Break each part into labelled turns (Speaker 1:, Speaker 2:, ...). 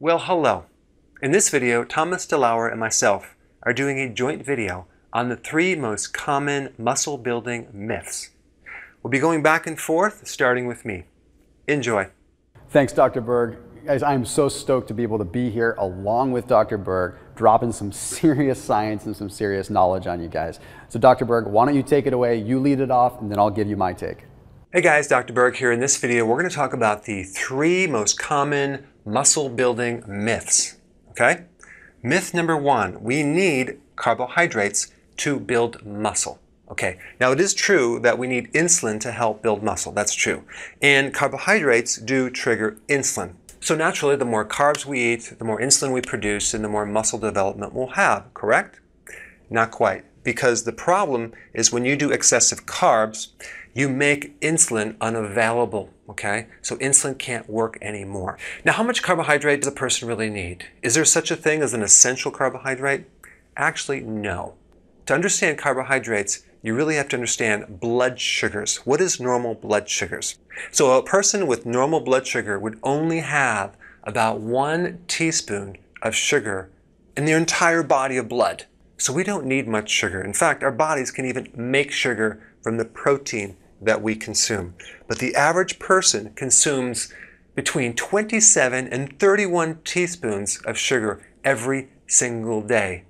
Speaker 1: Well, hello. In this video, Thomas DeLauer and myself are doing a joint video on the 3 most common muscle building myths. We'll be going back and forth, starting with me. Enjoy.
Speaker 2: Thanks, Dr. Berg. Guys, I'm so stoked to be able to be here along with Dr. Berg, dropping some serious science and some serious knowledge on you guys. So Dr. Berg, why don't you take it away, you lead it off, and then I'll give you my take.
Speaker 1: Hey guys, Dr. Berg here. In this video, we're going to talk about the 3 most common muscle building myths. Okay? Myth number 1, we need carbohydrates to build muscle. Okay, now it is true that we need insulin to help build muscle. That's true. And carbohydrates do trigger insulin. So naturally, the more carbs we eat, the more insulin we produce, and the more muscle development we'll have, correct? Not quite. Because the problem is when you do excessive carbs, you make insulin unavailable, okay? So insulin can't work anymore. Now, how much carbohydrate does a person really need? Is there such a thing as an essential carbohydrate? Actually, no. To understand carbohydrates, you really have to understand blood sugars. What is normal blood sugars? So a person with normal blood sugar would only have about 1 teaspoon of sugar in their entire body of blood. So we don't need much sugar. In fact, our bodies can even make sugar from the protein that we consume. But the average person consumes between 27 and 31 teaspoons of sugar every single day.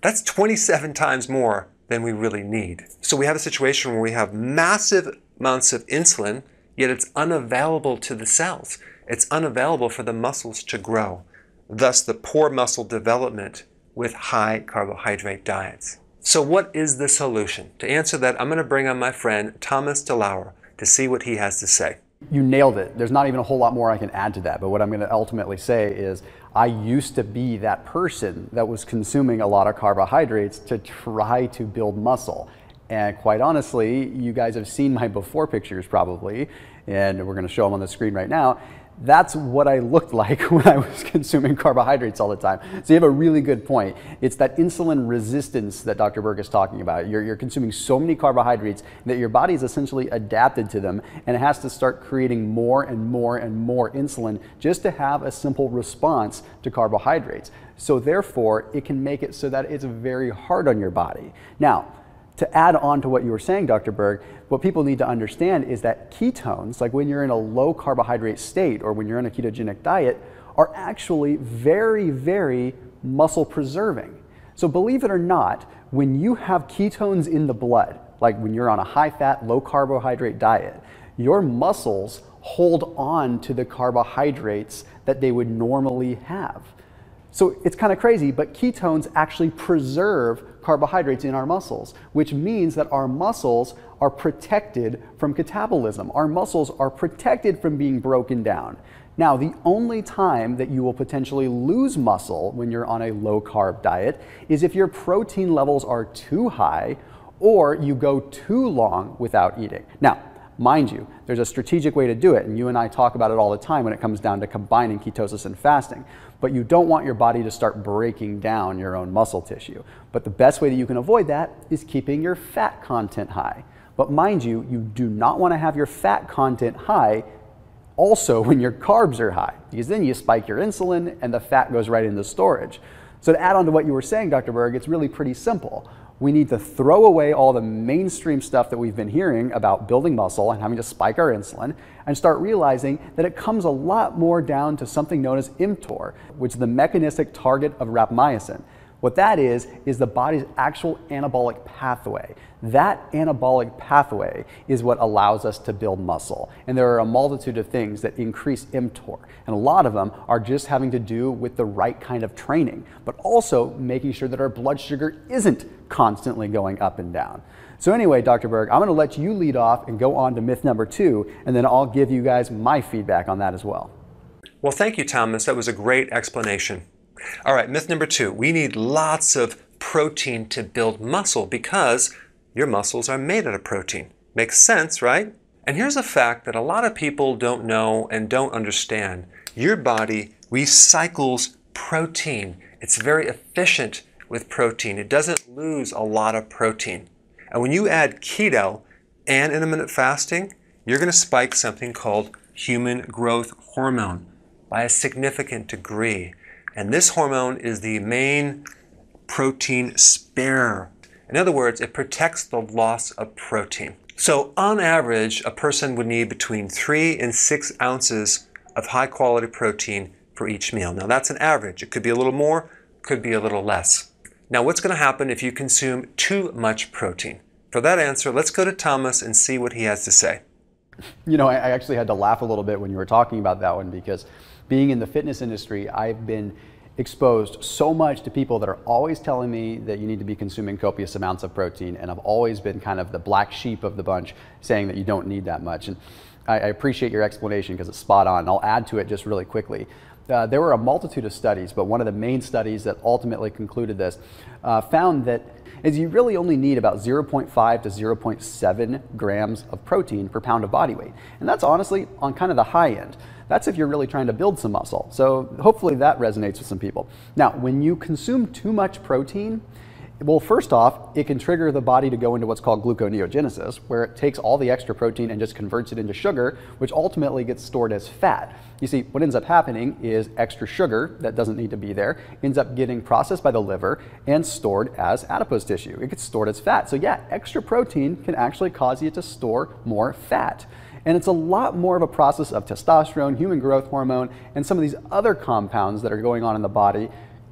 Speaker 1: That's 27 times more than we really need. So we have a situation where we have massive amounts of insulin, yet it's unavailable to the cells. It's unavailable for the muscles to grow. Thus the poor muscle development with high carbohydrate diets. So what is the solution? To answer that, I'm going to bring on my friend Thomas DeLauer to see what he has to say.
Speaker 2: You nailed it. There's not even a whole lot more I can add to that, but what I'm going to ultimately say is I used to be that person that was consuming a lot of carbohydrates to try to build muscle. And quite honestly, you guys have seen my before pictures probably, and we're going to show them on the screen right now. That's what I looked like when I was consuming carbohydrates all the time. So you have a really good point. It's that insulin resistance that Dr. Berg is talking about. You're consuming so many carbohydrates that your body is essentially adapted to them, and it has to start creating more and more and more insulin just to have a simple response to carbohydrates. So therefore, it can make it so that it's very hard on your body. Now, to add on to what you were saying, Dr. Berg, what people need to understand is that ketones, like when you're in a low carbohydrate state or when you're on a ketogenic diet, are actually very, very muscle preserving. So believe it or not, when you have ketones in the blood, like when you're on a high fat, low carbohydrate diet, your muscles hold on to the carbohydrates that they would normally have. So it's kind of crazy, but ketones actually preserve carbohydrates in our muscles, which means that our muscles are protected from catabolism. Our muscles are protected from being broken down. Now, the only time that you will potentially lose muscle when you're on a low carb diet is if your protein levels are too high or you go too long without eating. Now, mind you, there's a strategic way to do it, and you and I talk about it all the time when it comes down to combining ketosis and fasting. But you don't want your body to start breaking down your own muscle tissue. But the best way that you can avoid that is keeping your fat content high. But mind you, you do not want to have your fat content high also when your carbs are high, because then you spike your insulin and the fat goes right into storage. So to add on to what you were saying, Dr. Berg, it's really pretty simple. We need to throw away all the mainstream stuff that we've been hearing about building muscle and having to spike our insulin and start realizing that it comes a lot more down to something known as mTOR, which is the mechanistic target of rapamycin. What that is the body's actual anabolic pathway. That anabolic pathway is what allows us to build muscle. And there are a multitude of things that increase mTOR. And a lot of them are just having to do with the right kind of training, but also making sure that our blood sugar isn't constantly going up and down. So anyway, Dr. Berg, I'm going to let you lead off and go on to myth number 2, and then I'll give you guys my feedback on that as well.
Speaker 1: Well, thank you, Thomas. That was a great explanation. All right, myth number 2, we need lots of protein to build muscle because your muscles are made out of protein. Makes sense, right? And here's a fact that a lot of people don't know and don't understand. Your body recycles protein. It's very efficient with protein. It doesn't lose a lot of protein. And when you add keto and intermittent fasting, you're going to spike something called human growth hormone. by a significant degree. And this hormone is the main protein sparer. In other words, it protects the loss of protein. So on average, a person would need between 3 and 6 ounces of high quality protein for each meal. Now that's an average. It could be a little more, could be a little less. Now what's going to happen if you consume too much protein? For that answer, let's go to Thomas and see what he has to say.
Speaker 2: You know, I actually had to laugh a little bit when you were talking about that one, because being in the fitness industry, I've been exposed so much to people that are always telling me that you need to be consuming copious amounts of protein, and I've always been kind of the black sheep of the bunch saying that you don't need that much. And I appreciate your explanation because it's spot on. I'll add to it just really quickly. There were a multitude of studies, but one of the main studies that ultimately concluded this found that you really only need about 0.5 to 0.7 grams of protein per pound of body weight. And that's honestly on kind of the high end. That's if you're really trying to build some muscle. So hopefully that resonates with some people. Now, when you consume too much protein, well, first off, it can trigger the body to go into what's called gluconeogenesis, where it takes all the extra protein and just converts it into sugar, which ultimately gets stored as fat. You see, what ends up happening is extra sugar that doesn't need to be there ends up getting processed by the liver and stored as adipose tissue. It gets stored as fat. So yeah, extra protein can actually cause you to store more fat. And it's a lot more of a process of testosterone, human growth hormone, and some of these other compounds that are going on in the body,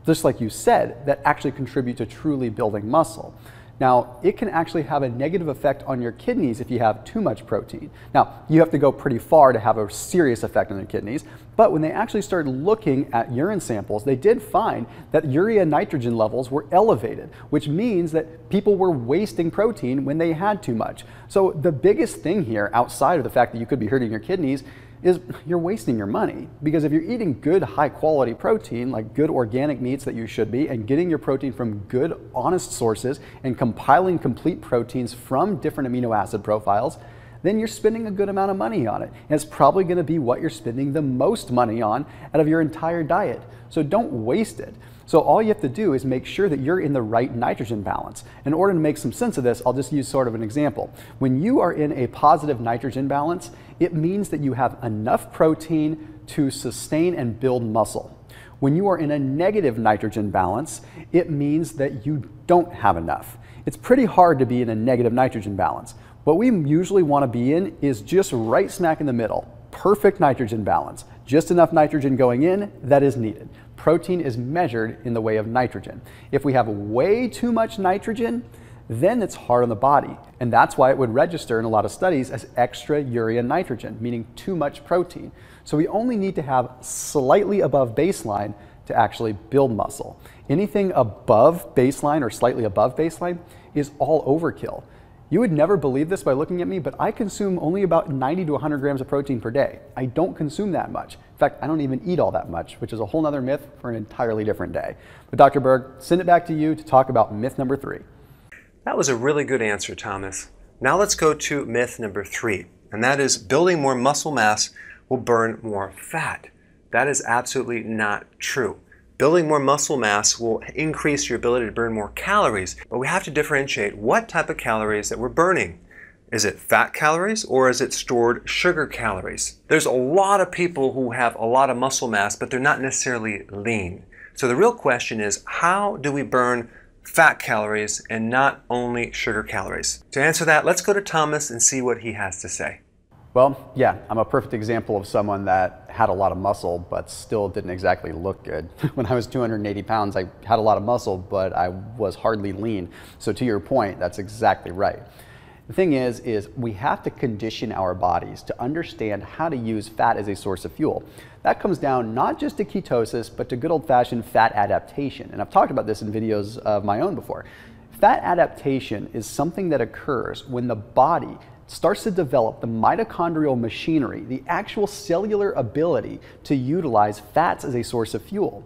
Speaker 2: just like you said, that actually contribute to truly building muscle. Now, it can actually have a negative effect on your kidneys if you have too much protein. Now, you have to go pretty far to have a serious effect on your kidneys, but when they actually started looking at urine samples, they did find that urea nitrogen levels were elevated, which means that people were wasting protein when they had too much. So the biggest thing here, outside of the fact that you could be hurting your kidneys, is you're wasting your money. Because if you're eating good high quality protein, like good organic meats that you should be, and getting your protein from good honest sources and compiling complete proteins from different amino acid profiles, then you're spending a good amount of money on it. And it's probably gonna be what you're spending the most money on out of your entire diet. So don't waste it. So all you have to do is make sure that you're in the right nitrogen balance. In order to make some sense of this, I'll just use sort of an example. When you are in a positive nitrogen balance, it means that you have enough protein to sustain and build muscle. When you are in a negative nitrogen balance, it means that you don't have enough. It's pretty hard to be in a negative nitrogen balance. What we usually want to be in is just right smack in the middle. Perfect nitrogen balance. Just enough nitrogen going in that is needed. Protein is measured in the way of nitrogen. If we have way too much nitrogen, then it's hard on the body. And that's why it would register in a lot of studies as extra urea nitrogen, meaning too much protein. So we only need to have slightly above baseline to actually build muscle. Anything above baseline or slightly above baseline is all overkill. You would never believe this by looking at me, but I consume only about 90 to 100 grams of protein per day. I don't consume that much. In fact, I don't even eat all that much, which is a whole nother myth for an entirely different day. But Dr. Berg, send it back to you to talk about myth number 3.
Speaker 1: That was a really good answer, Thomas. Now let's go to myth number 3, and that is building more muscle mass will burn more fat. That is absolutely not true. Building more muscle mass will increase your ability to burn more calories, but we have to differentiate what type of calories that we're burning. Is it fat calories or is it stored sugar calories? There's a lot of people who have a lot of muscle mass, but they're not necessarily lean. So the real question is, how do we burn fat calories and not only sugar calories? To answer that, let's go to Thomas and see what he has to say.
Speaker 2: Well, yeah, I'm a perfect example of someone that had a lot of muscle, but still didn't exactly look good. When I was 280 pounds, I had a lot of muscle, but I was hardly lean. So to your point, that's exactly right. The thing is we have to condition our bodies to understand how to use fat as a source of fuel. That comes down not just to ketosis, but to good old-fashioned fat adaptation. And I've talked about this in videos of my own before. Fat adaptation is something that occurs when the body starts to develop the mitochondrial machinery, the actual cellular ability to utilize fats as a source of fuel.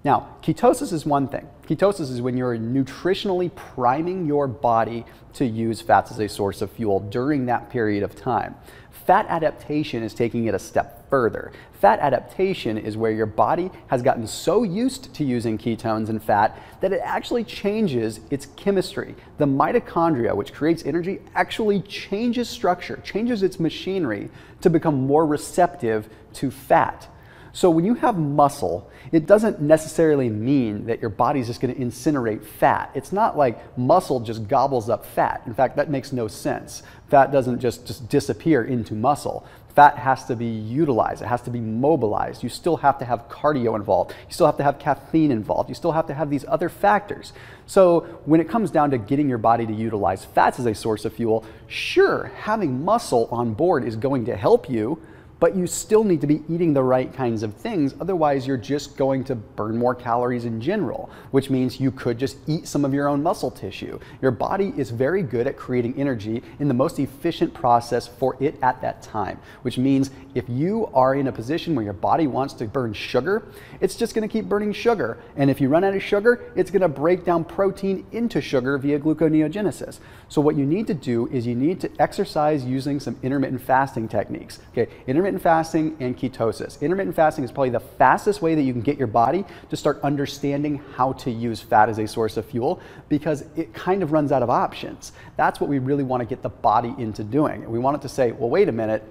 Speaker 2: Now, ketosis is one thing. Ketosis is when you're nutritionally priming your body to use fats as a source of fuel during that period of time. Fat adaptation is taking it a step further. Fat adaptation is where your body has gotten so used to using ketones and fat that it actually changes its chemistry. The mitochondria, which creates energy, actually changes structure, changes its machinery to become more receptive to fat. So when you have muscle, it doesn't necessarily mean that your body's just going to incinerate fat. It's not like muscle just gobbles up fat. In fact, that makes no sense. Fat doesn't just disappear into muscle. Fat has to be utilized. It has to be mobilized. You still have to have cardio involved. You still have to have caffeine involved. You still have to have these other factors. So when it comes down to getting your body to utilize fats as a source of fuel, sure, having muscle on board is going to help you, but you still need to be eating the right kinds of things. Otherwise, you're just going to burn more calories in general, which means you could just eat some of your own muscle tissue. Your body is very good at creating energy in the most efficient process for it at that time, which means if you are in a position where your body wants to burn sugar, it's just gonna keep burning sugar. And if you run out of sugar, it's gonna break down protein into sugar via gluconeogenesis. So what you need to do is you need to exercise using some intermittent fasting techniques. Okay, intermittent fasting and ketosis. Intermittent fasting is probably the fastest way that you can get your body to start understanding how to use fat as a source of fuel, because it kind of runs out of options. That's what we really want to get the body into doing. We want it to say, well, wait a minute,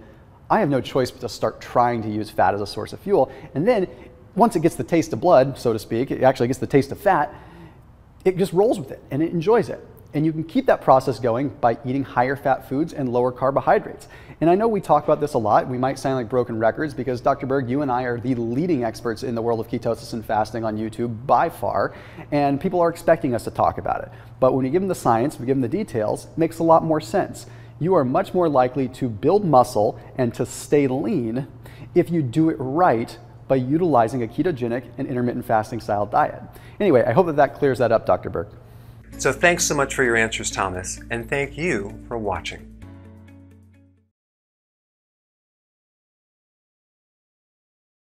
Speaker 2: I have no choice but to start trying to use fat as a source of fuel. And then once it gets the taste of blood, so to speak, it actually gets the taste of fat, it just rolls with it and it enjoys it. And you can keep that process going by eating higher fat foods and lower carbohydrates. And I know we talk about this a lot. We might sound like broken records because Dr. Berg, you and I are the leading experts in the world of ketosis and fasting on YouTube by far, and people are expecting us to talk about it. But when you give them the science, we give them the details, it makes a lot more sense. You are much more likely to build muscle and to stay lean if you do it right by utilizing a ketogenic and intermittent fasting style diet. Anyway, I hope that clears that up, Dr. Berg.
Speaker 1: So thanks so much for your answers, Thomas, and thank you for watching.